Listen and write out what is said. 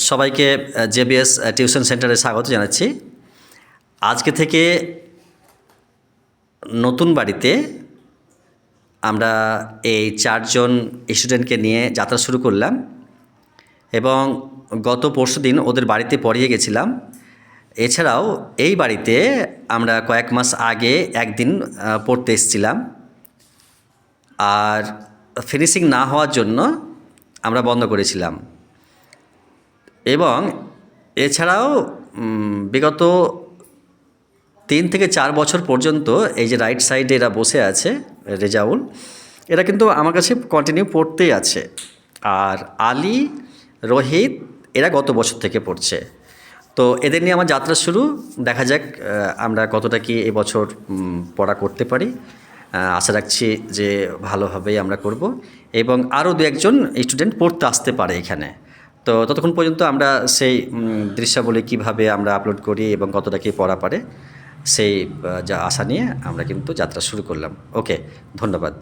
সবাইকে JBS tuition সেন্টারে স্বাগত জানাচ্ছি। আজকে থেকে নতুন বাড়িতে আমরা এই 4 জন স্টুডেন্টকে নিয়ে যাত্রা শুরু করলাম এবং গত পরশুদিন ওদের বাড়িতে পড়িয়ে গেছিলাম। এছাড়াও এই বাড়িতে আমরা কয়েক মাস আগে একদিন পড়তে এসেছিলাম, আর ফিনিশিং না হওয়ার জন্য আমরা বন্ধ করেছিলাম। এবং এছাড়াও বিগত 3 থেকে 4 বছর পর্যন্ত এই যে রাইট সাইডে এরা বসে আছে, রেজাউল, এরা কিন্তু আমার কাছে কন্টিনিউ পড়তেই আছে। আর আলী, রোহিত, এরা গত বছর থেকে পড়ছে। তো এদের নিয়ে আমার যাত্রা শুরু। দেখা যাক আমরা কতটা কি এবছর পড়া করতে পারি। আশা রাখছি যে ভালোভাবেই আমরা করব এবং আরও 2-1জন স্টুডেন্ট পড়তে আসতে পারে এখানে। তো ততক্ষণ পর্যন্ত আমরা সেই দৃশ্যাবলী কীভাবে আমরা আপলোড করি এবং কতটা কী পড়া পারে সেই যা আশা নিয়ে আমরা কিন্তু যাত্রা শুরু করলাম। ওকে, ধন্যবাদ।